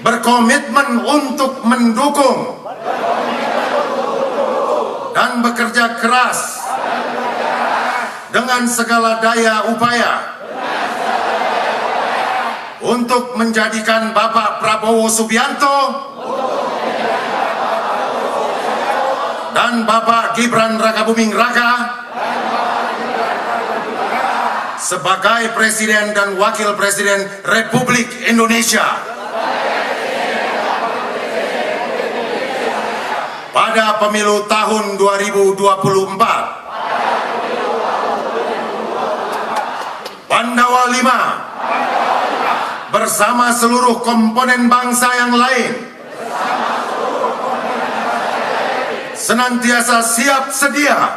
berkomitmen untuk mendukung dan bekerja keras dengan segala daya upaya untuk menjadikan Bapak Prabowo Subianto dan Bapak Gibran Rakabuming Raka sebagai Presiden dan Wakil Presiden Republik Indonesia pada pemilu tahun 2024. Pandawa 5 bersama seluruh komponen bangsa yang lain senantiasa siap sedia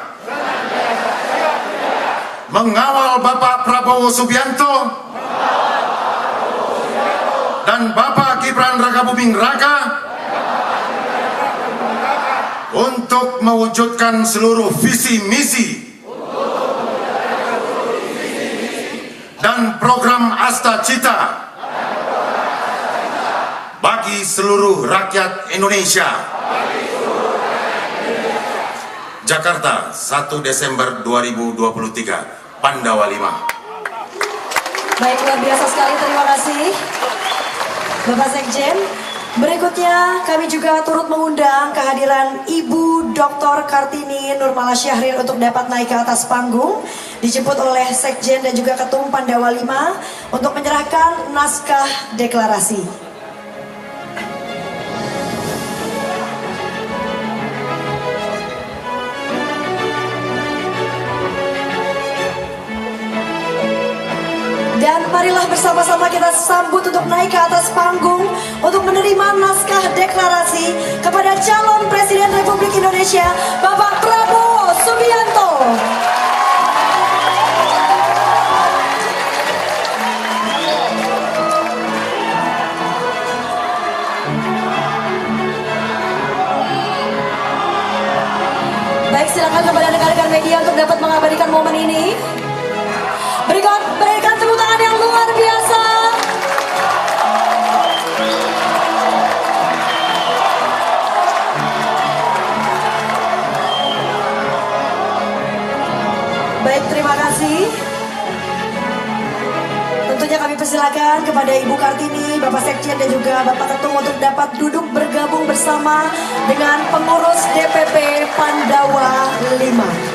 mengawal Bapak Prabowo Subianto dan Bapak Gibran Rakabuming Raka untuk mewujudkan seluruh visi misi dan program Asta Cita bagi seluruh rakyat Indonesia. Jakarta, 1 Desember 2023, Pandawa 5. Baik, luar biasa sekali, terima kasih Bapak Sekjen. Berikutnya kami juga turut mengundang kehadiran Ibu Dr. Kartini Nurmala Syahrir untuk dapat naik ke atas panggung, dijemput oleh Sekjen dan juga Ketum Pandawa 5 untuk menyerahkan naskah deklarasi. Dan marilah bersama-sama kita sambut untuk naik ke atas panggung untuk menerima naskah deklarasi kepada calon Presiden Republik Indonesia Bapak Prabowo Subianto. Baik, silakan kepada rekan-rekan media untuk dapat mengabadikan momen ini. Berikan tepuk tangan yang luar biasa. Baik, terima kasih. Tentunya kami persilakan kepada Ibu Kartini, Bapak Sekjen dan juga Bapak Ketum untuk dapat duduk bergabung bersama dengan pengurus DPP Pandawa 5.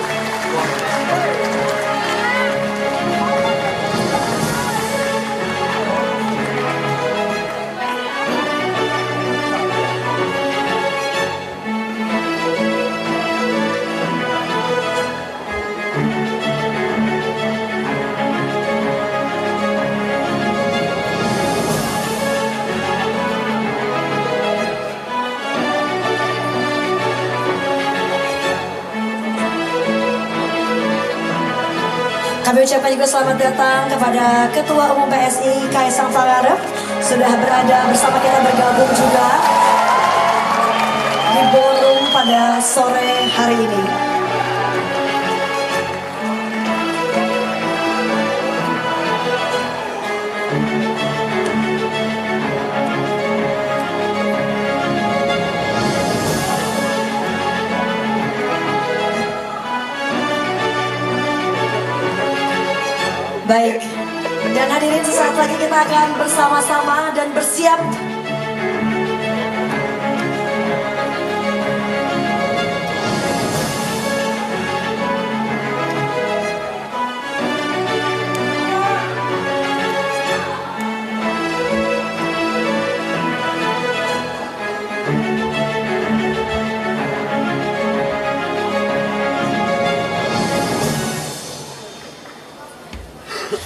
Kami ucapkan juga selamat datang kepada Ketua Umum PSI Kaisang Pangarep, sudah berada bersama kita bergabung juga di ballroom pada sore hari ini. Baik, dan hadirin sesaat lagi kita akan bersama-sama dan bersiap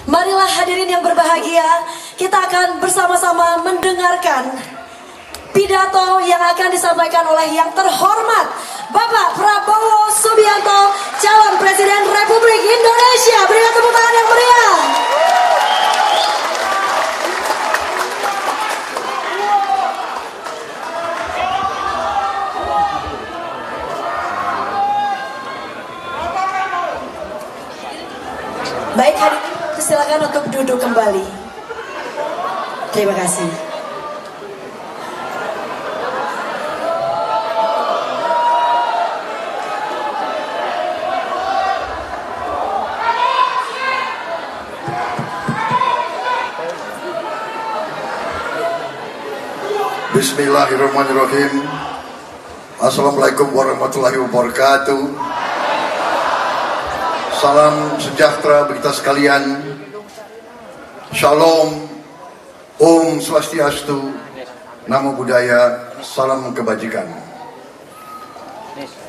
marilah hadirin yang berbahagia, kita akan bersama-sama mendengarkan pidato yang akan disampaikan oleh yang terhormat Bapak Prabowo Subianto, calon Presiden Republik Indonesia. Berikan tepuk tangan yang meriah. Baik, hadirin silakan untuk duduk kembali. Terima kasih. Bismillahirrahmanirrahim. Assalamualaikum warahmatullahi wabarakatuh. Salam sejahtera bagi kita sekalian. Shalom, Om Swastiastu, Namo Buddhaya, salam kebajikan.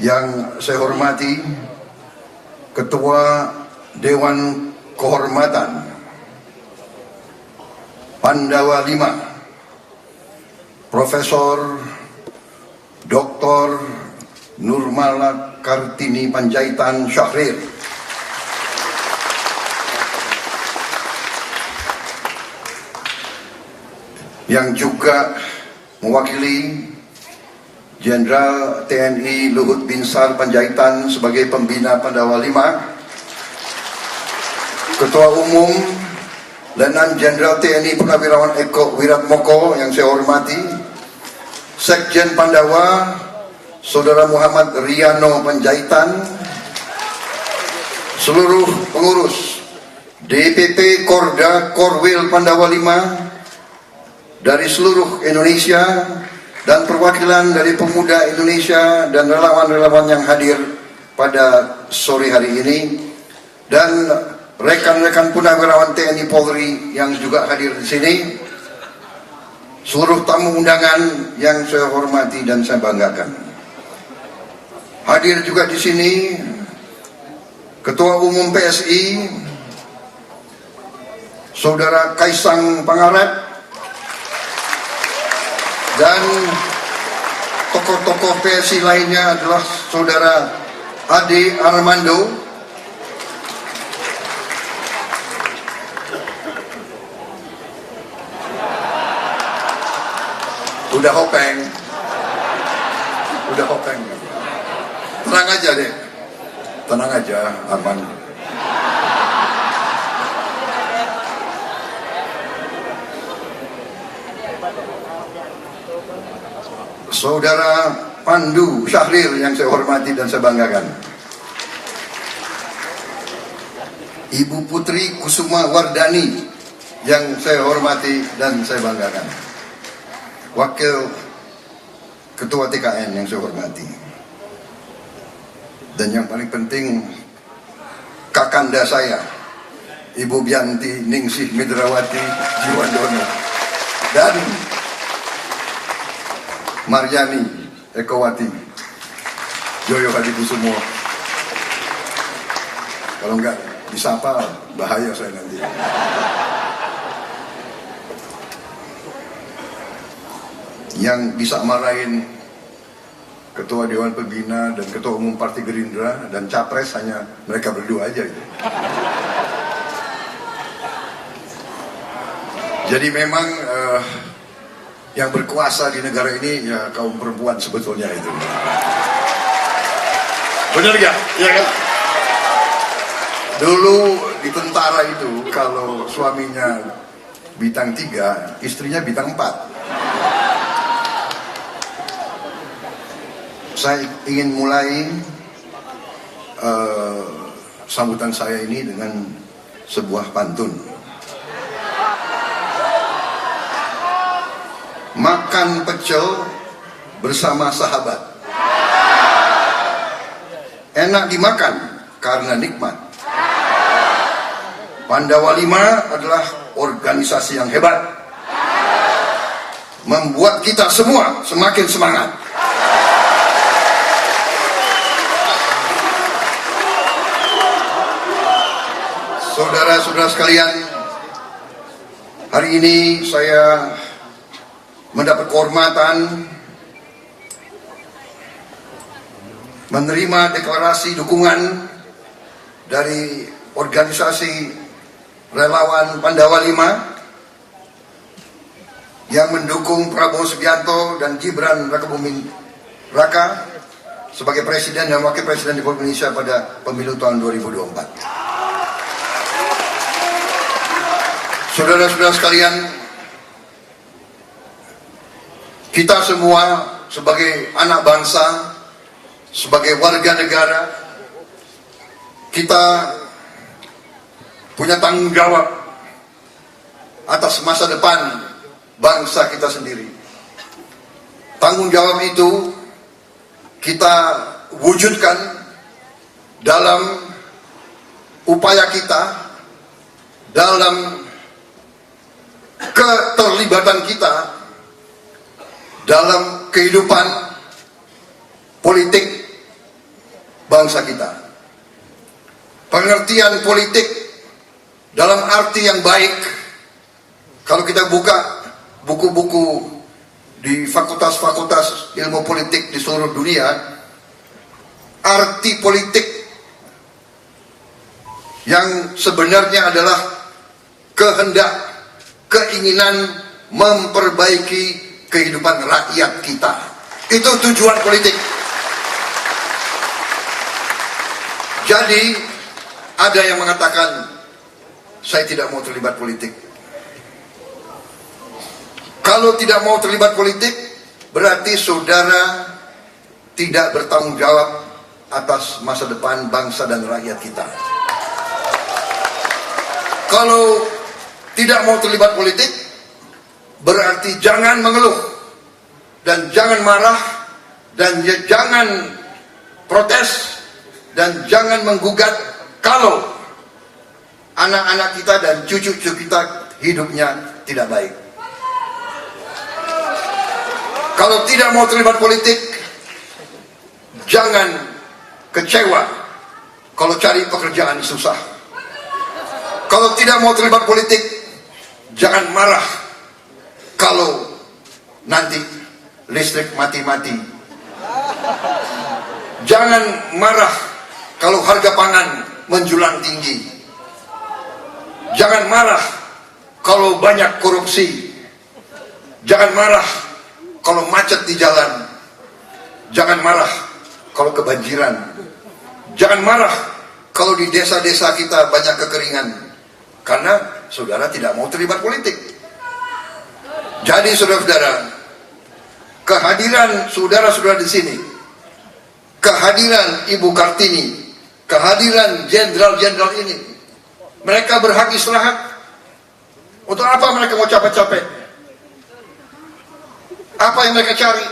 Yang saya hormati Ketua Dewan Kehormatan Pandawa V, Profesor Dr. Nurmala Kartini Panjaitan Syahrir, yang juga mewakili Jenderal TNI Luhut Binsar Panjaitan sebagai pembina Pandawa V, Ketua Umum Letnan Jenderal TNI Purnawirawan Eko Wiratmoko yang saya hormati, Sekjen Pandawa Saudara Muhammad Riano Panjaitan, seluruh pengurus DPP Korda Korwil Pandawa 5 dari seluruh Indonesia dan perwakilan dari pemuda Indonesia dan relawan-relawan yang hadir pada sore hari ini, dan rekan-rekan Purnawirawan TNI Polri yang juga hadir di sini, seluruh tamu undangan yang saya hormati dan saya banggakan. Hadir juga di sini Ketua Umum PSI Saudara Kaisang Pangarep, dan tokoh-tokoh PSI lainnya adalah Saudara Ade Armando, udah hopeng. Tenang aja deh, tenang aja, aman. Saudara Pandu Syahrir yang saya hormati dan saya banggakan, Ibu Putri Kusuma Wardani yang saya hormati dan saya banggakan, Wakil Ketua TKN yang saya hormati, dan yang paling penting kakanda saya Ibu Bianti Ningsih Midrawati Jiwandono dan Maryani Ekowati Joyo Hadikusumo. Kalau enggak disapa bahaya saya nanti. Yang bisa marahin Ketua Dewan Pembina dan Ketua Umum Partai Gerindra dan Capres hanya mereka berdua aja itu. Jadi memang yang berkuasa di negara ini ya kaum perempuan sebetulnya itu. Benar gak? Ya kan? Dulu di tentara itu kalau suaminya bintang 3, istrinya bintang 4. Saya ingin mulai sambutan saya ini dengan sebuah pantun. Makan pecel bersama sahabat, enak dimakan karena nikmat. Pandawa 5 adalah organisasi yang hebat, membuat kita semua semakin semangat. Saudara-saudara sekalian, hari ini saya mendapat kehormatan menerima deklarasi dukungan dari organisasi relawan Pandawa 5 yang mendukung Prabowo Subianto dan Gibran Rakabuming Raka sebagai Presiden dan Wakil Presiden Republik Indonesia pada pemilu tahun 2024. Saudara-saudara sekalian, kita semua sebagai anak bangsa, sebagai warga negara, kita punya tanggung jawab atas masa depan bangsa kita sendiri. tanggung jawab itu kita wujudkan dalam upaya kita, dalam keterlibatan kita dalam kehidupan politik bangsa kita. Pengertian politik dalam arti yang baik, kalau kita buka buku-buku di fakultas-fakultas ilmu politik di seluruh dunia, arti politik yang sebenarnya adalah kehendak, keinginan memperbaiki kehidupan rakyat kita. Itu tujuan politik. Jadi ada yang mengatakan saya tidak mau terlibat politik. Kalau tidak mau terlibat politik, berarti saudara tidak bertanggung jawab atas masa depan bangsa dan rakyat kita. Kalau tidak mau terlibat politik, berarti jangan mengeluh dan jangan marah dan jangan protes dan jangan menggugat kalau anak-anak kita dan cucu-cucu kita hidupnya tidak baik. Kalau tidak mau terlibat politik, jangan kecewa kalau cari pekerjaan susah. Kalau tidak mau terlibat politik, jangan marah kalau nanti listrik mati-mati. Jangan marah kalau harga pangan menjulang tinggi. Jangan marah kalau banyak korupsi. Jangan marah kalau macet di jalan. Jangan marah kalau kebanjiran. Jangan marah kalau di desa-desa kita banyak kekeringan, karena saudara tidak mau terlibat politik. Jadi saudara-saudara, kehadiran saudara-saudara di sini, kehadiran Ibu Kartini, kehadiran jenderal-jenderal ini, mereka berhak istirahat. Untuk apa mereka mau capek-capek? Apa yang mereka cari?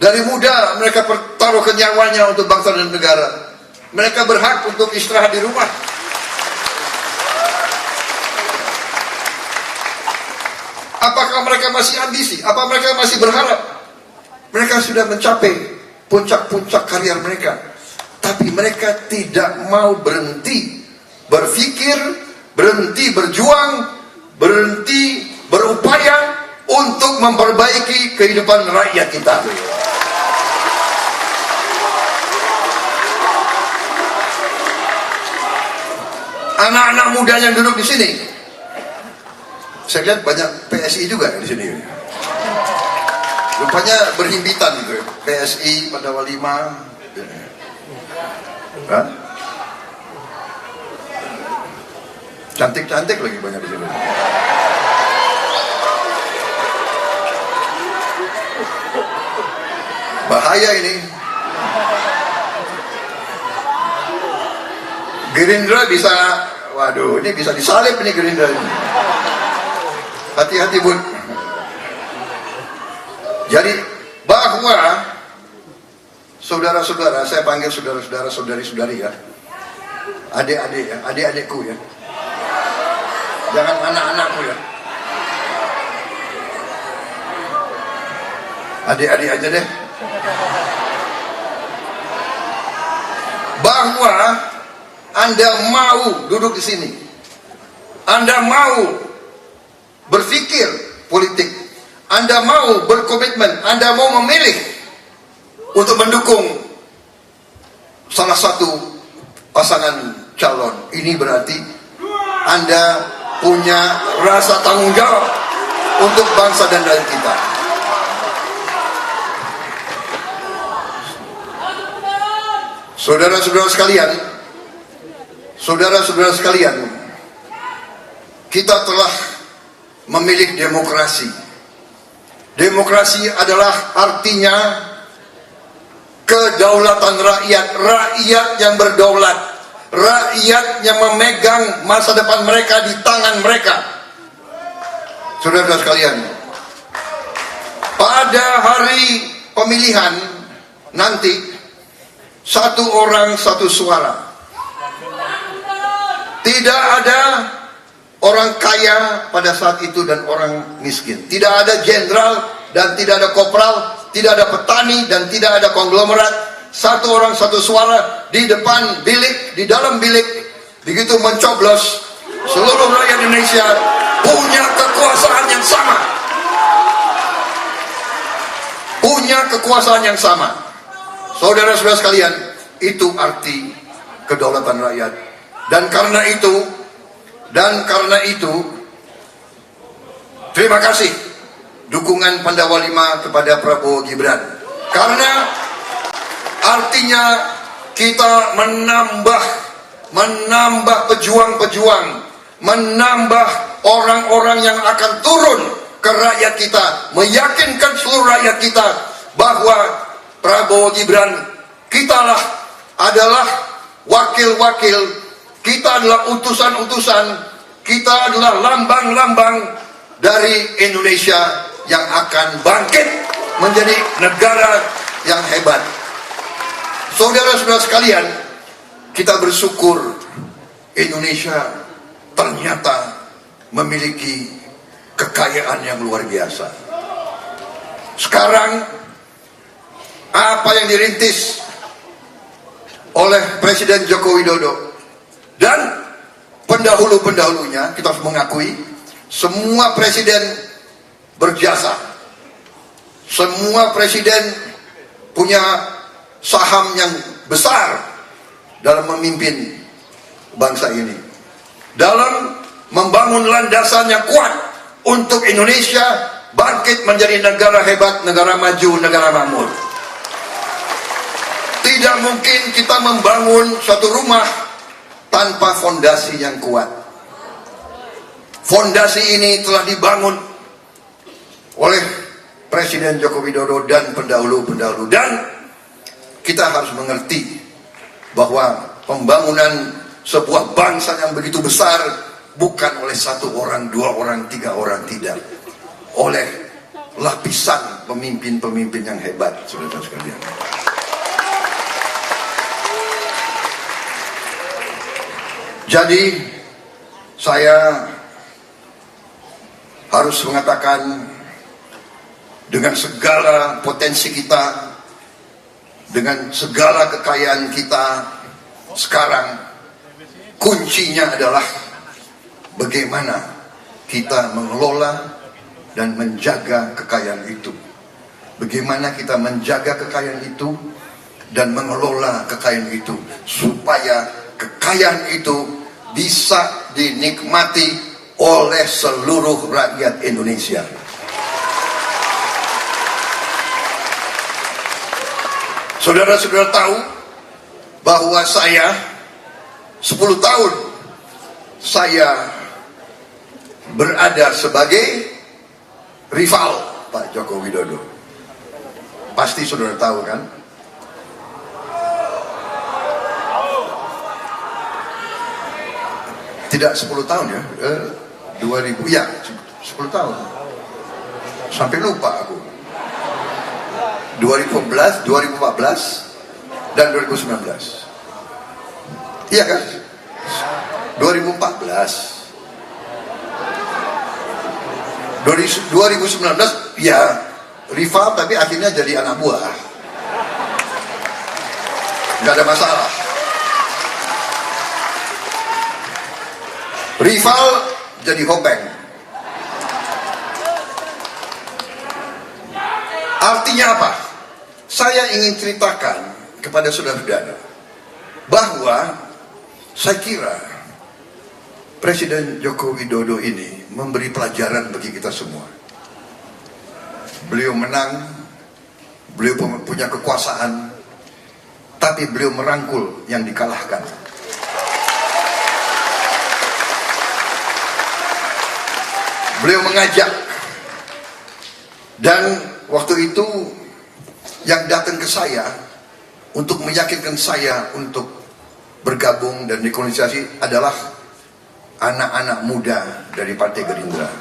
Dari muda mereka pertaruhkan nyawanya untuk bangsa dan negara. Mereka berhak untuk istirahat di rumah. Apakah mereka masih ambisi? Apa mereka masih berharap? Mereka sudah mencapai puncak-puncak karier mereka, tapi mereka tidak mau berhenti berpikir, berhenti berjuang, berhenti berupaya untuk memperbaiki kehidupan rakyat kita. Anak-anak muda yang duduk di sini, saya lihat banyak PSI juga di sini. Rupanya berhimpitan gitu, PSI, Pandawa 5. Hah? Cantik-cantik lagi banyak di sini. Bahaya ini. Gerindra bisa, waduh, ini bisa disalib ini Gerindra ini. Hati-hati Bun. Jadi bahwa saudara-saudara, saya panggil saudara-saudara, saudari-saudari ya, adik-adik ya, adik-adikku ya, jangan anak-anakku ya, adik-adik aja deh. Bahwa Anda mau duduk di sini, Anda mau berpikir politik, Anda mau berkomitmen, Anda mau memilih untuk mendukung salah satu pasangan calon. Ini berarti Anda punya rasa tanggung jawab untuk bangsa dan rakyat kita. Saudara-saudara sekalian, saudara-saudara sekalian, kita telah memilih demokrasi. Demokrasi adalah artinya kedaulatan rakyat, rakyat yang berdaulat, rakyat yang memegang masa depan mereka di tangan mereka. Saudara-saudara sekalian, pada hari pemilihan nanti, satu orang satu suara. Tidak ada orang kaya pada saat itu dan orang miskin. Tidak ada jenderal dan tidak ada kopral, tidak ada petani dan tidak ada konglomerat. Satu orang satu suara di depan bilik, di dalam bilik. Begitu mencoblos, seluruh rakyat Indonesia punya kekuasaan yang sama. Punya kekuasaan yang sama. Saudara-saudara sekalian, itu arti kedaulatan rakyat. Dan karena itu, terima kasih dukungan Pandawa 5 kepada Prabowo Gibran. Karena artinya kita menambah pejuang-pejuang, menambah orang-orang yang akan turun ke rakyat kita, meyakinkan seluruh rakyat kita bahwa Prabowo Gibran adalah wakil-wakil, kita adalah utusan-utusan, kita adalah lambang-lambang dari Indonesia yang akan bangkit menjadi negara yang hebat. Saudara-saudara sekalian, kita bersyukur Indonesia ternyata memiliki kekayaan yang luar biasa. Sekarang apa yang dirintis oleh Presiden Joko Widodo dan pendahulu-pendahulunya, kita harus mengakui semua presiden berjasa. Semua presiden punya saham yang besar dalam memimpin bangsa ini, dalam membangun landasan yang kuat untuk Indonesia bangkit menjadi negara hebat, negara maju, negara makmur. Tidak mungkin kita membangun suatu rumah tanpa fondasi yang kuat. Fondasi ini telah dibangun oleh Presiden Joko Widodo dan pendahulu-pendahulu. Dan kita harus mengerti bahwa pembangunan sebuah bangsa yang begitu besar bukan oleh satu orang, dua orang, tiga orang, tidak. Oleh lapisan pemimpin-pemimpin yang hebat, saudara sekalian. Jadi saya harus mengatakan, dengan segala potensi kita, dengan segala kekayaan kita, sekarang kuncinya adalah bagaimana kita mengelola dan menjaga kekayaan itu. Bagaimana kita menjaga kekayaan itu dan mengelola kekayaan itu supaya kekayaan itu bisa dinikmati oleh seluruh rakyat Indonesia. Saudara-saudara tahu bahwa saya 10 tahun saya berada sebagai rival Pak Joko Widodo. Pasti saudara tahu kan? Tidak 10 tahun ya, 2000 ya, 10 tahun. Sampai lupa aku. 2014, 2014, dan 2019. Iya kan? 2014. 2019 ya rival tapi akhirnya jadi anak buah. Gak ada masalah. Rival jadi hopeng. Artinya apa? Saya ingin ceritakan kepada saudara-saudara bahwa saya kira Presiden Joko Widodo ini memberi pelajaran bagi kita semua. Beliau menang, beliau punya kekuasaan, tapi beliau merangkul yang dikalahkan. Beliau mengajak, dan waktu itu yang datang ke saya untuk meyakinkan saya untuk bergabung dan rekonsiliasi adalah anak-anak muda dari Partai Gerindra.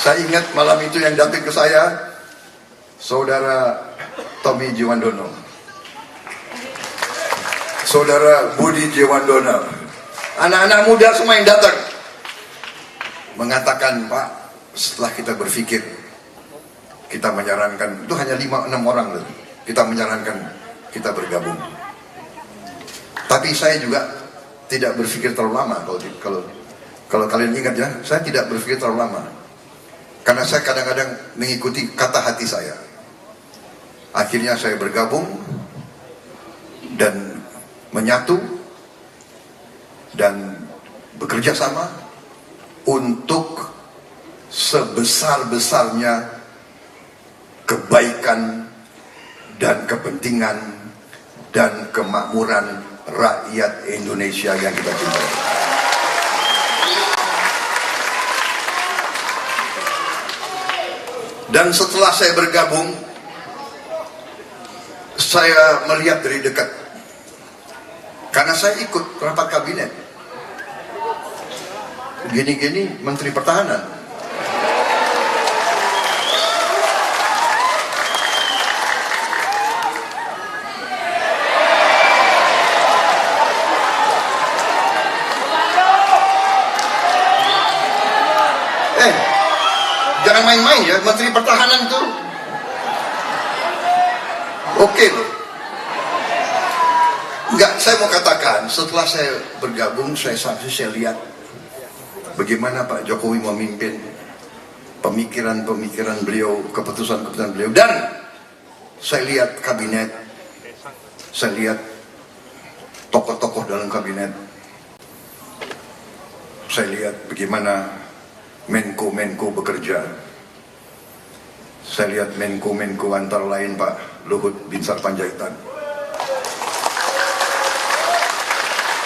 Saya ingat malam itu yang datang ke saya, Saudara Tommy Jiwandono, Saudara Budi Jiwandono, anak-anak muda semua yang datang mengatakan, Pak, setelah kita berpikir, kita menyarankan, itu hanya 5-6 orang loh, kita menyarankan kita bergabung. Tapi saya juga tidak berpikir terlalu lama. Kalau kalian ingat ya, saya tidak berpikir terlalu lama, karena saya kadang-kadang mengikuti kata hati saya. Akhirnya saya bergabung dan menyatu dan bekerja sama untuk sebesar-besarnya kebaikan dan kepentingan dan kemakmuran rakyat Indonesia yang kita cintai. Dan setelah saya bergabung, saya melihat dari dekat, karena saya ikut rapat kabinet. Gini-gini Menteri Pertahanan. Jangan main-main ya, Menteri Pertahanan itu oke loh. Enggak, saya mau katakan, setelah saya bergabung, saya lihat bagaimana Pak Jokowi memimpin pemikiran-pemikiran beliau, keputusan-keputusan beliau, dan saya lihat kabinet, saya lihat tokoh-tokoh dalam kabinet, saya lihat bagaimana Menko-Menko bekerja. Saya lihat Menko-Menko antara lain Pak Luhut Binsar Panjaitan.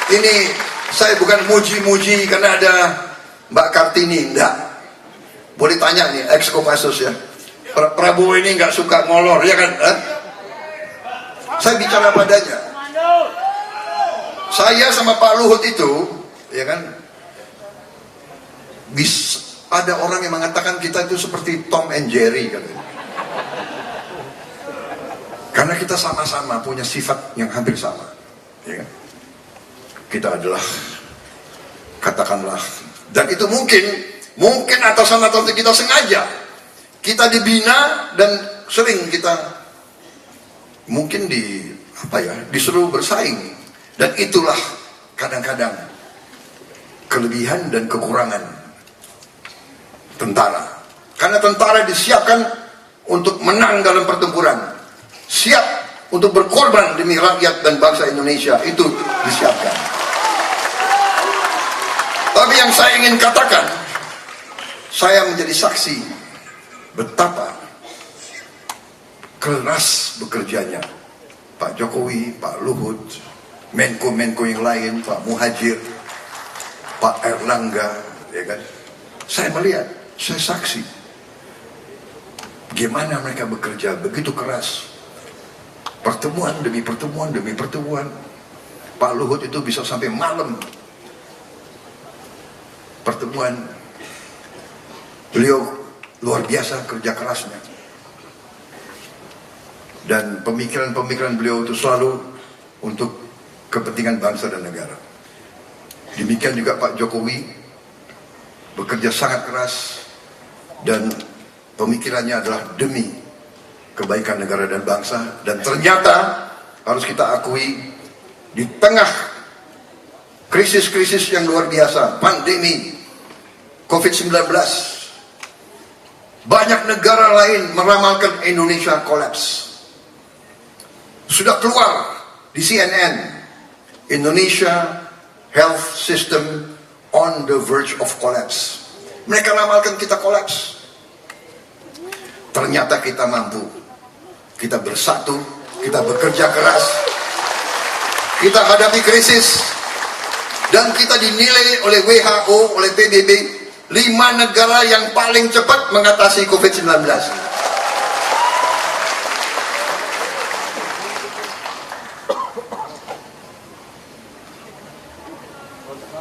Ini saya bukan muji-muji karena ada Mbak Kartini, enggak. Boleh tanya nih, ex Kopassus ya. Prabowo ini enggak suka ngolor, ya kan? Saya bicara padanya. Saya sama Pak Luhut itu, ya kan? Ada orang yang mengatakan kita itu seperti Tom and Jerry katanya. Karena kita sama-sama punya sifat yang hampir sama, ya kan? Kita adalah, katakanlah, dan itu mungkin atasan-atasan kita sengaja, kita dibina dan sering kita mungkin disuruh bersaing, dan itulah kadang-kadang kelebihan dan kekurangan tentara. Karena tentara disiapkan untuk menang dalam pertempuran, siap untuk berkorban demi rakyat dan bangsa Indonesia, itu disiapkan. Tapi yang saya ingin katakan, saya menjadi saksi betapa keras bekerjanya Pak Jokowi, Pak Luhut, Menko-Menko yang lain, Pak Muhajir, Pak Erlangga, ya kan? Saya melihat, saya saksi gimana mereka bekerja begitu keras, pertemuan demi pertemuan demi pertemuan. Pak Luhut itu bisa sampai malam pertemuan. Beliau luar biasa kerja kerasnya, dan pemikiran-pemikiran beliau itu selalu untuk kepentingan bangsa dan negara. Demikian juga Pak Jokowi bekerja sangat keras, dan pemikirannya adalah demi kebaikan negara dan bangsa. Dan ternyata harus kita akui, di tengah krisis-krisis yang luar biasa, pandemi COVID-19, banyak negara lain meramalkan Indonesia kolaps. Sudah keluar di CNN, Indonesia health system on the verge of collapse. Mereka ramalkan kita kolaps. Ternyata kita mampu. Kita bersatu, kita bekerja keras, kita hadapi krisis, dan kita dinilai oleh WHO, oleh PBB 5 negara yang paling cepat mengatasi COVID-19.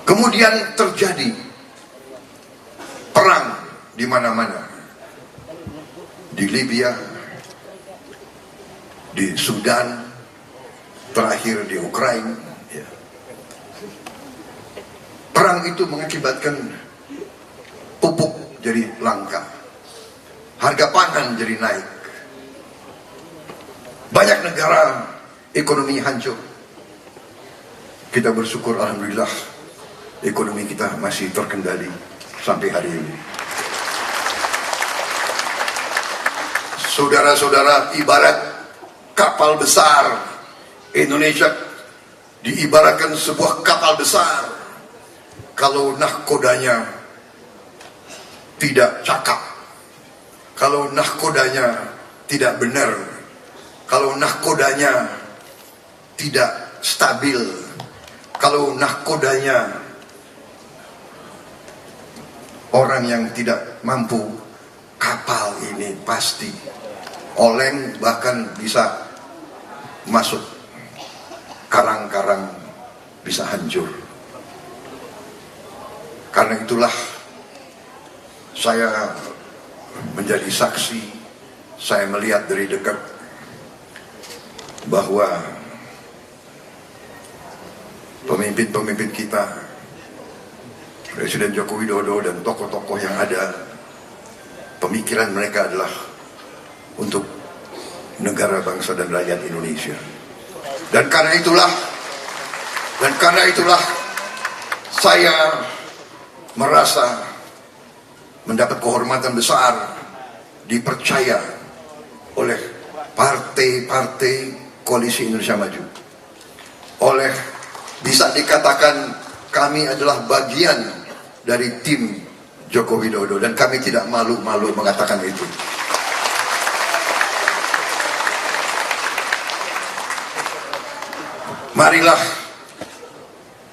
Kemudian terjadi perang di mana-mana. Libya, di Sudan, terakhir di Ukraina. Ya. Perang itu mengakibatkan pupuk jadi langka, harga pangan jadi naik, banyak negara ekonomi hancur. Kita bersyukur alhamdulillah ekonomi kita masih terkendali sampai hari ini. Saudara-saudara, ibarat kapal besar, Indonesia diibaratkan sebuah kapal besar. Kalau nahkodanya tidak cakap, kalau nahkodanya tidak benar, kalau nahkodanya tidak stabil, kalau nahkodanya orang yang tidak mampu, kapal ini pasti oleng, bahkan bisa masuk karang-karang, bisa hancur. Karena itulah saya menjadi saksi, saya melihat dari dekat bahwa pemimpin-pemimpin kita, Presiden Joko Widodo dan tokoh-tokoh yang ada, pemikiran mereka adalah untuk negara, bangsa dan rakyat Indonesia. Dan karena itulah saya merasa mendapat kehormatan besar, dipercaya oleh partai-partai Koalisi Indonesia Maju, oleh, bisa dikatakan kami adalah bagian dari tim Joko Widodo, dan kami tidak malu-malu mengatakan itu. Marilah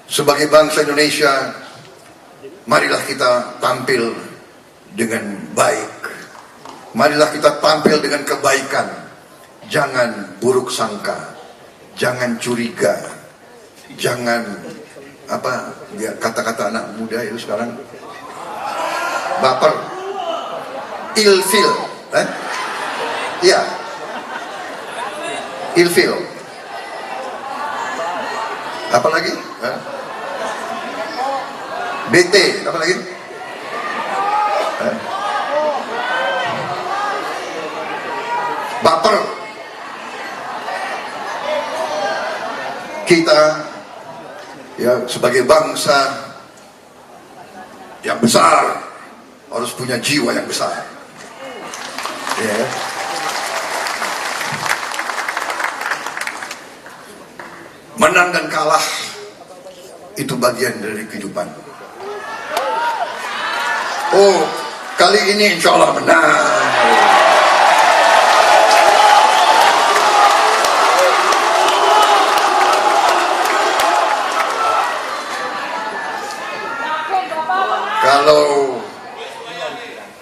sebagai bangsa Indonesia, marilah kita tampil dengan baik. Marilah kita tampil dengan kebaikan. Jangan buruk sangka, jangan curiga, jangan apa ya, kata-kata anak muda itu sekarang, baper, ilfil, ya, ilfil. Apa lagi? BT, apa lagi? Baper. Kita ya sebagai bangsa yang besar harus punya jiwa yang besar. Ya. Menang dan kalah itu bagian dari kehidupan. Oh, kali ini insya Allah menang.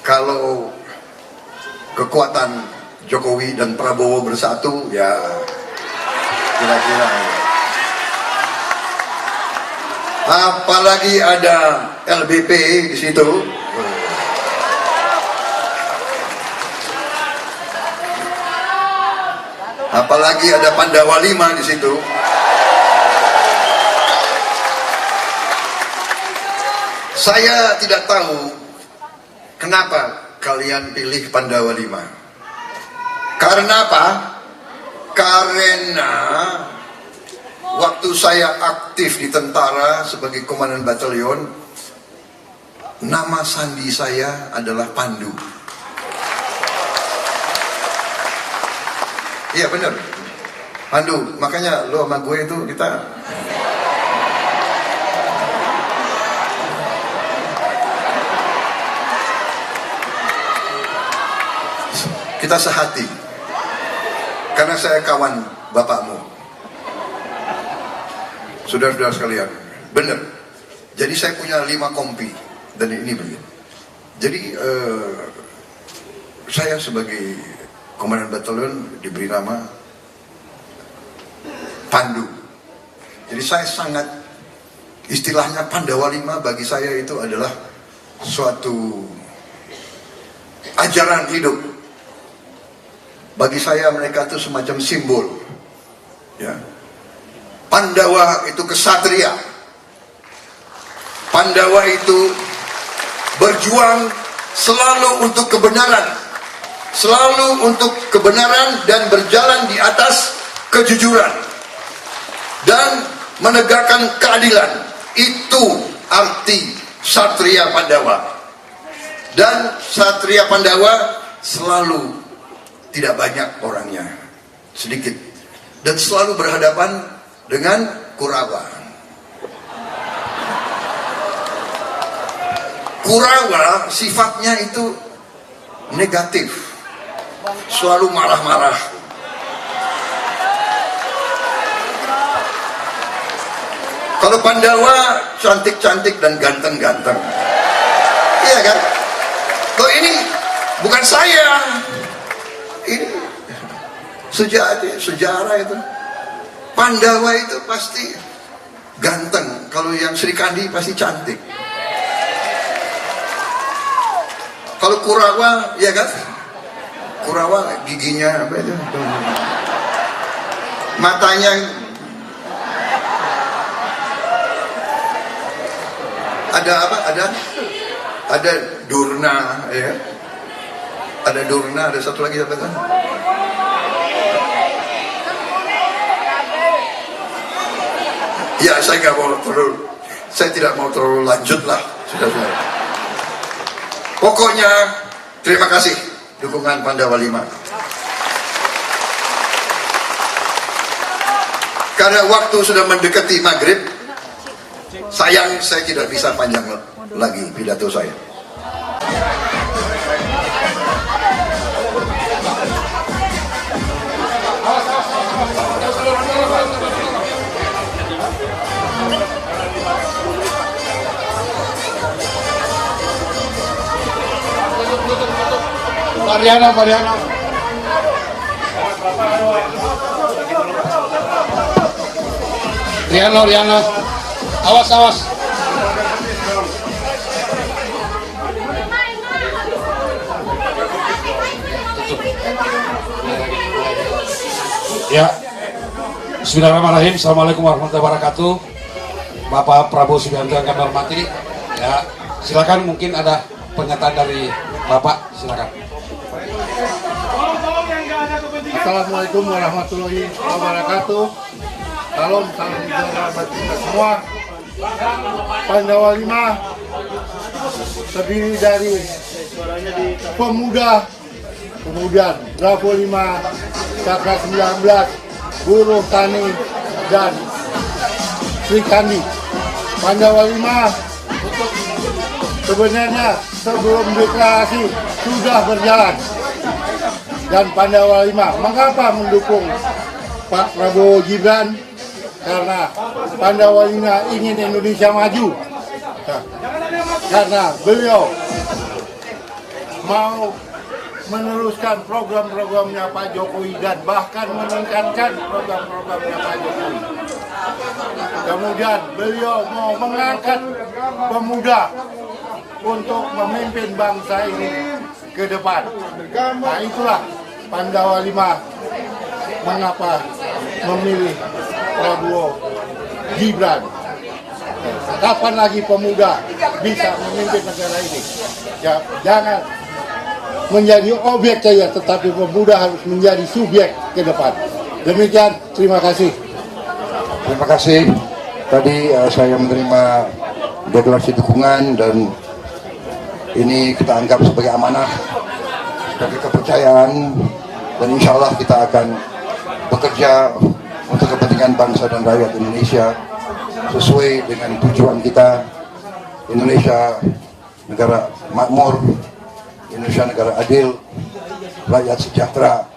Kalau kekuatan Jokowi dan Prabowo bersatu, ya kira-kira. Apalagi ada LBP di situ. Apalagi ada Pandawa 5 di situ. Saya tidak tahu kenapa kalian pilih Pandawa 5. Karena apa? Karena waktu saya aktif di tentara sebagai komandan batalion, nama sandi saya adalah Pandu. Iya benar, Pandu. Makanya lo sama gue itu kita sehati, karena saya kawan bapakmu. Saudara-saudara sekalian, benar. Jadi saya punya 5 kompi, dan ini begini. Jadi saya sebagai komandan batalion diberi nama Pandu. Jadi saya sangat, istilahnya Pandawa 5 bagi saya itu adalah suatu ajaran hidup bagi saya mereka itu semacam simbol. Ya. Pandawa itu kesatria. Pandawa itu berjuang selalu untuk kebenaran. Selalu untuk kebenaran dan berjalan di atas kejujuran. Dan menegakkan keadilan. Itu arti Satria Pandawa. Dan Satria Pandawa selalu tidak banyak orangnya, sedikit. Dan selalu berhadapan dengan Kurawa. Kurawa sifatnya itu negatif. Selalu marah-marah. Kalau Pandawa cantik-cantik dan ganteng-ganteng. Iya kan? Loh ini bukan saya. Ini sejarah itu. Pandawa itu pasti ganteng. Kalau yang Sri Kandi pasti cantik. Kalau Kurawa, ya kan? Kurawa giginya apa itu? Matanya ada apa? Ada Durna, ya. Ada Durna, ada satu lagi apa itu? Ya, saya tidak mau terlalu lanjut lah, sudah. Pokoknya terima kasih dukungan Pandawa 5. Karena waktu sudah mendekati maghrib, sayang saya tidak bisa panjang lagi pidato saya. Riano. Awas. Ya. Bismillahirrahmanirrahim. Assalamualaikum warahmatullahi wabarakatuh. Bapak Prabowo Subianto yang kami hormati. Ya, silakan, mungkin ada pernyataan dari Bapak, silakan. Assalamualaikum warahmatullahi wabarakatuh. Salam sejahtera bagi kita semua. Pandawa 5 terdiri dari pemuda, kemudian Bravo 5, Cakra 19, Buruh Tani, dan Sri Kandi. Pandawa 5 sebenarnya sebelum deklarasi sudah berjalan. Dan Pandawa 5 mengapa mendukung Pak Prabowo Gibran? Karena Pandawa 5 ingin Indonesia maju. Karena beliau mau meneruskan program-programnya Pak Jokowi dan bahkan meningkatkan program-programnya Pak Jokowi. Kemudian beliau mau mengangkat pemuda untuk memimpin bangsa ini ke depan. Nah, itulah Pandawa 5 mengapa memilih Prabowo Gibran. Kapan lagi pemuda bisa memimpin negara ini? Ya, jangan menjadi objek saja, tetapi pemuda harus menjadi subjek ke depan. Demikian, terima kasih. Terima kasih. Tadi saya menerima deklarasi dukungan dan ini kita anggap sebagai amanah, sebagai kepercayaan, dan insya Allah kita akan bekerja untuk kepentingan bangsa dan rakyat Indonesia sesuai dengan tujuan kita. Indonesia negara makmur, Indonesia negara adil, rakyat sejahtera.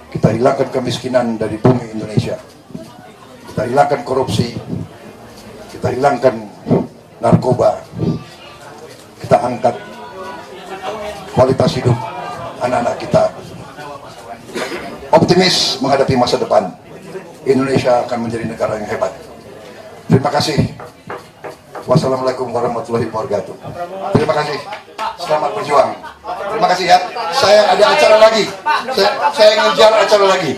Kita hilangkan kemiskinan dari bumi Indonesia, kita hilangkan korupsi, kita hilangkan narkoba, kita angkat kualitas hidup anak-anak kita. Optimis menghadapi masa depan. Indonesia akan menjadi negara yang hebat. Terima kasih. Wassalamualaikum warahmatullahi wabarakatuh. Terima kasih. Selamat berjuang. Terima kasih ya. Saya ada acara lagi. Saya ngejar acara lagi.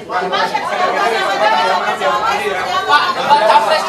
Pak, debat capres